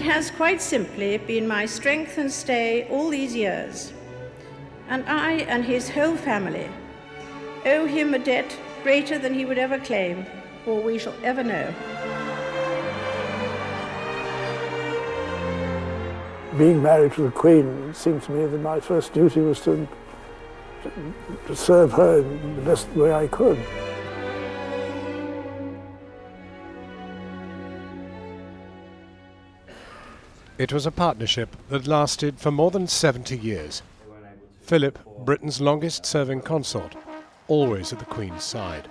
has quite simply been my strength and stay all these years, and I and his whole family owe him a debt greater than he would ever claim or we shall ever know. Being married to the Queen, it seemed to me that my first duty was to serve her in the best way I could. It was a partnership that lasted for more than 70 years. Philip, Britain's longest-serving consort, always at the Queen's side.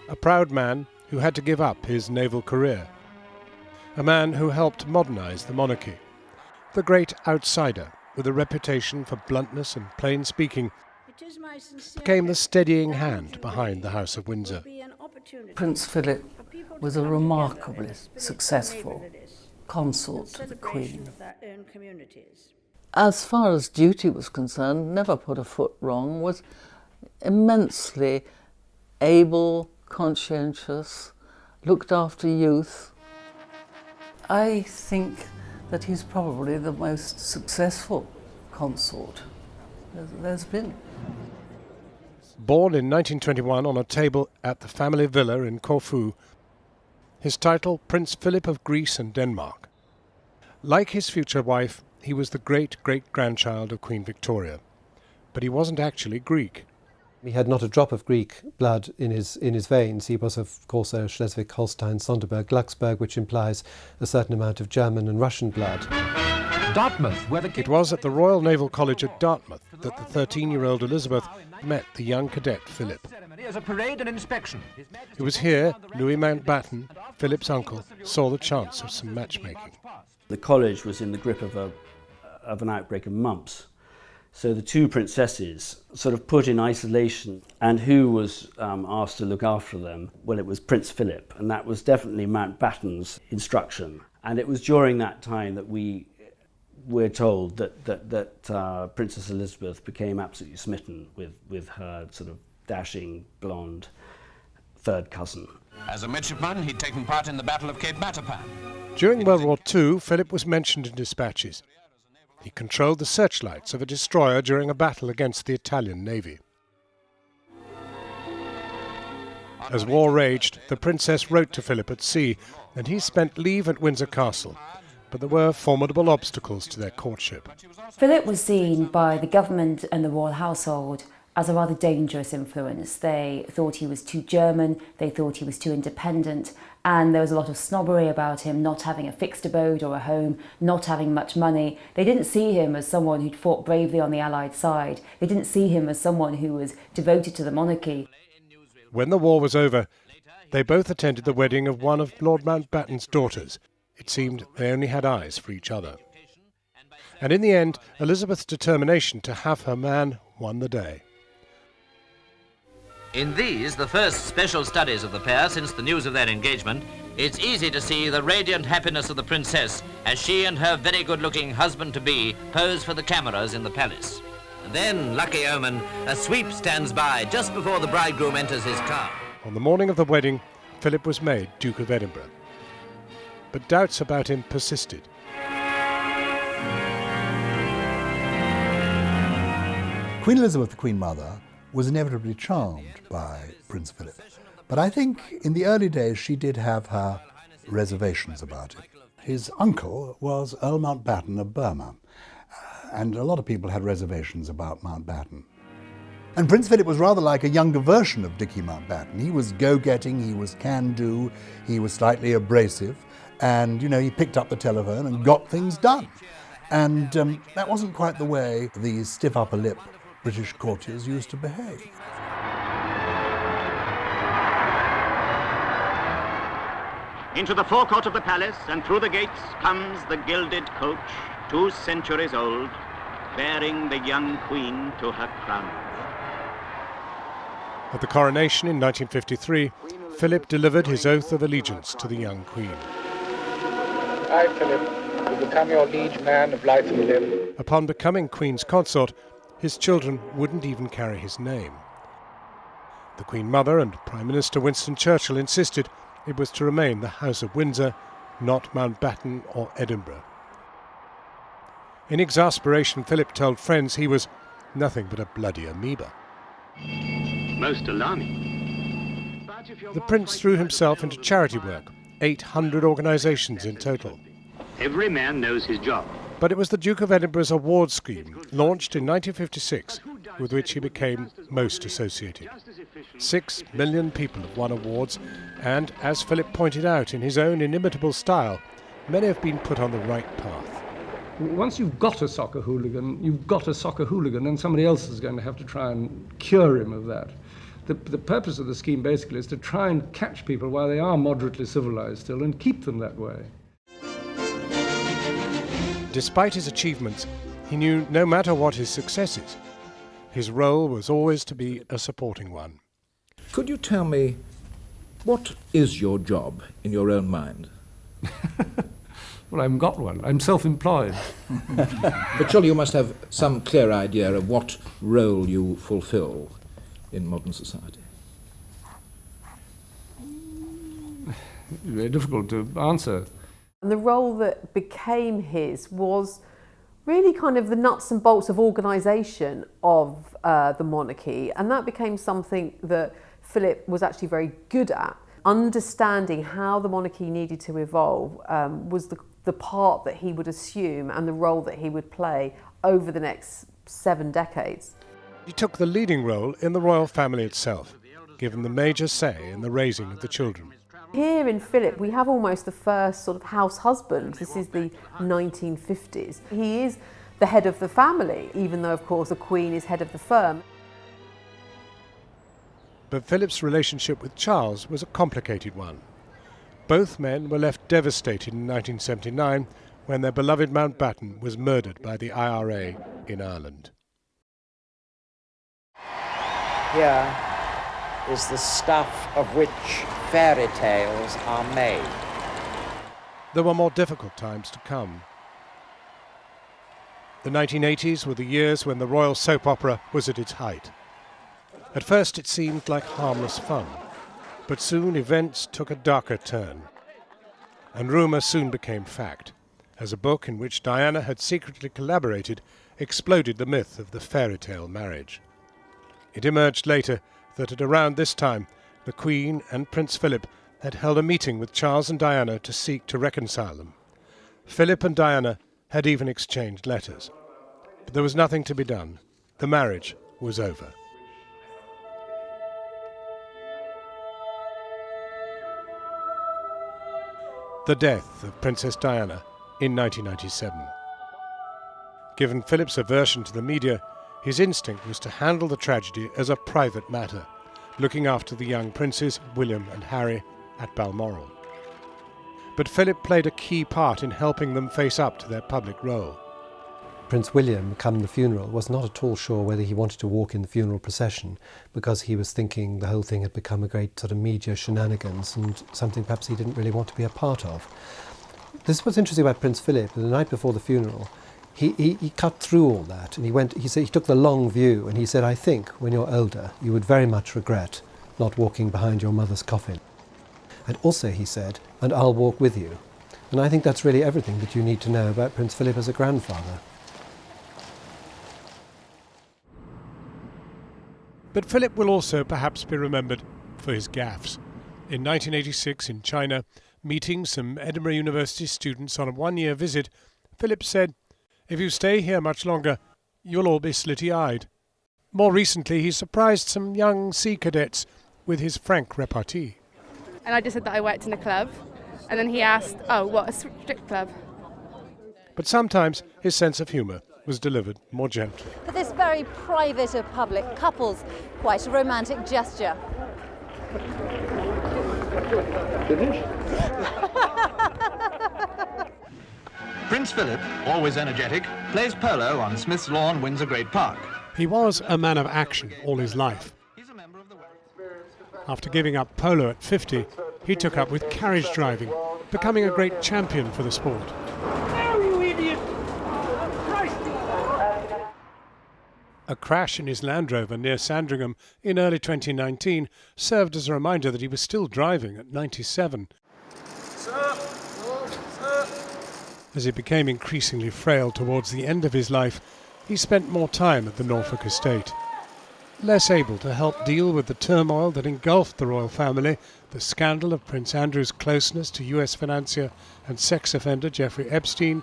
A proud man who had to give up his naval career. A man who helped modernise the monarchy. The great outsider, with a reputation for bluntness and plain speaking, became the steadying hand behind the House of Windsor. Prince Philip was a remarkably successful consort to the Queen. As far as duty was concerned, never put a foot wrong, was immensely able, conscientious, looked after youth. I think that he's probably the most successful consort there's been. Born in 1921 on a table at the family villa in Corfu, his title Prince Philip of Greece and Denmark. Like his future wife, he was the great-great-grandchild of Queen Victoria, but he wasn't actually Greek. He had not a drop of Greek blood in his veins. He was, of course, a Schleswig-Holstein, Sonderburg, Glucksburg, which implies a certain amount of German and Russian blood. Dartmouth, it was at the Royal Naval College at Dartmouth that the 13-year-old Elizabeth met the young cadet Philip. It was here Louis Mountbatten, Philip's uncle, saw the chance of some matchmaking. The college was in the grip of an outbreak of mumps. So the two princesses sort of put in isolation, and who was asked to look after them? Well, it was Prince Philip, and that was definitely Mountbatten's instruction. And it was during that time that we're told that Princess Elizabeth became absolutely smitten with her sort of dashing, blonde third cousin. As a midshipman, he'd taken part in the Battle of Cape Matapan. During World War II, Philip was mentioned in dispatches. He controlled the searchlights of a destroyer during a battle against the Italian Navy. As war raged, the princess wrote to Philip at sea, and he spent leave at Windsor Castle, but there were formidable obstacles to their courtship. Philip was seen by the government and the royal household as a rather dangerous influence. They thought he was too German, they thought he was too independent, and there was a lot of snobbery about him not having a fixed abode or a home, not having much money. They didn't see him as someone who'd fought bravely on the Allied side. They didn't see him as someone who was devoted to the monarchy. When the war was over, they both attended the wedding of one of Lord Mountbatten's daughters. It seemed they only had eyes for each other. And in the end, Elizabeth's determination to have her man won the day. In these, the first special studies of the pair since the news of their engagement, it's easy to see the radiant happiness of the princess as she and her very good-looking husband-to-be pose for the cameras in the palace. And then, lucky omen, a sweep stands by just before the bridegroom enters his car. On the morning of the wedding, Philip was made Duke of Edinburgh. But doubts about him persisted. Queen Elizabeth, the Queen Mother, was inevitably charmed by Prince Philip. But I think in the early days she did have her reservations about it. His uncle was Earl Mountbatten of Burma, and a lot of people had reservations about Mountbatten. And Prince Philip was rather like a younger version of Dickie Mountbatten. He was go-getting, he was can-do, he was slightly abrasive, and, you know, he picked up the telephone and got things done. And that wasn't quite the way the stiff upper lip British courtiers used to behave. Into the forecourt of the palace and through the gates comes the gilded coach, 2 centuries old, bearing the young queen to her crown. At the coronation in 1953, Philip delivered his oath of allegiance to the young queen. I, Philip, will become your liege man of life and limb. Upon becoming Queen's consort, his children wouldn't even carry his name. The Queen Mother and Prime Minister Winston Churchill insisted it was to remain the House of Windsor not Mountbatten or Edinburgh. In exasperation, Philip told friends he was nothing but a bloody amoeba. Most alarming. The prince threw himself into charity work, 800 organisations in total. Every man knows his job. But it was the Duke of Edinburgh's award scheme, launched in 1956, with which he became most associated. 6 million people have won awards, and, as Philip pointed out in his own inimitable style, many have been put on the right path. Once you've got a soccer hooligan, you've got a soccer hooligan, and somebody else is going to have to try and cure him of that. The purpose of the scheme basically is to try and catch people while they are moderately civilised still and keep them that way. Despite his achievements, he knew no matter what his successes, his role was always to be a supporting one. Could you tell me, what is your job in your own mind? Well, I haven't got one. I'm self-employed. But surely you must have some clear idea of what role you fulfill in modern society. Very difficult to answer. And the role that became his was really kind of the nuts and bolts of organisation of the monarchy, and that became something that Philip was actually very good at. Understanding how the monarchy needed to evolve was the part that he would assume and the role that he would play over the next 7 decades. He took the leading role in the royal family itself, given the major say in the raising of the children. Here in Philip, we have almost the first sort of house husband. This is the 1950s. He is the head of the family, even though, of course, the Queen is head of the firm. But Philip's relationship with Charles was a complicated one. Both men were left devastated in 1979 when their beloved Mountbatten was murdered by the IRA in Ireland. Here is the stuff of which fairy tales are made. There were more difficult times to come. The 1980s were the years when the royal soap opera was at its height. At first it seemed like harmless fun, but soon events took a darker turn. And rumour soon became fact, as a book in which Diana had secretly collaborated exploded the myth of the fairy tale marriage. It emerged later that at around this time the Queen and Prince Philip had held a meeting with Charles and Diana to seek to reconcile them. Philip and Diana had even exchanged letters. But there was nothing to be done. The marriage was over. The death of Princess Diana in 1997. Given Philip's aversion to the media, his instinct was to handle the tragedy as a private matter, looking after the young princes, William and Harry, at Balmoral. But Philip played a key part in helping them face up to their public role. Prince William, come the funeral, was not at all sure whether he wanted to walk in the funeral procession because he was thinking the whole thing had become a great sort of media shenanigans and something perhaps he didn't really want to be a part of. This is what's interesting about Prince Philip. The night before the funeral, he cut through all that and he took the long view and he said, I think when you're older you would very much regret not walking behind your mother's coffin. And also he said, and I'll walk with you. And I think that's really everything that you need to know about Prince Philip as a grandfather. But Philip will also perhaps be remembered for his gaffes. In 1986 in China, meeting some Edinburgh University students on a one-year visit, Philip said, if you stay here much longer, you'll all be slitty-eyed. More recently, he surprised some young sea cadets with his frank repartee. And I just said that I worked in a club, and then he asked, oh, what, a strip club? But sometimes his sense of humour was delivered more gently. For this very private of public couples, quite a romantic gesture. Prince Philip, always energetic, plays polo on Smith's Lawn, Windsor Great Park. He was a man of action all his life. After giving up polo at 50, he took up with carriage driving, becoming a great champion for the sport. A crash in his Land Rover near Sandringham in early 2019 served as a reminder that he was still driving at 97. Sir, As he became increasingly frail towards the end of his life, he spent more time at the Norfolk estate. Less able to help deal with the turmoil that engulfed the royal family, the scandal of Prince Andrew's closeness to US financier and sex offender Jeffrey Epstein,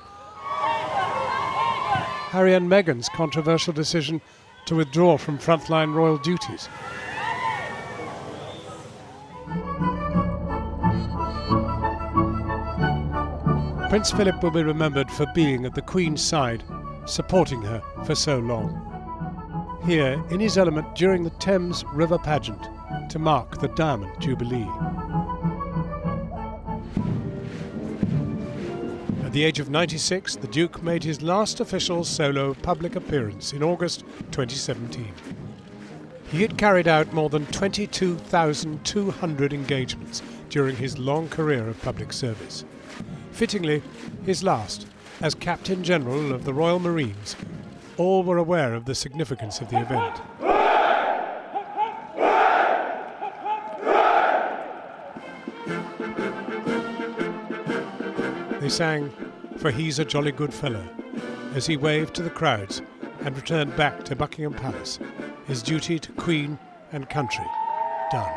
Harry and Meghan's controversial decision to withdraw from frontline royal duties. Prince Philip will be remembered for being at the Queen's side, supporting her for so long. Here, in his element during the Thames River pageant, to mark the Diamond Jubilee. At the age of 96, the Duke made his last official solo public appearance in August 2017. He had carried out more than 22,200 engagements during his long career of public service. Fittingly, his last as Captain General of the Royal Marines. All were aware of the significance of the event. They sang, "For He's a Jolly Good Fellow," as he waved to the crowds and returned back to Buckingham Palace, his duty to Queen and country done.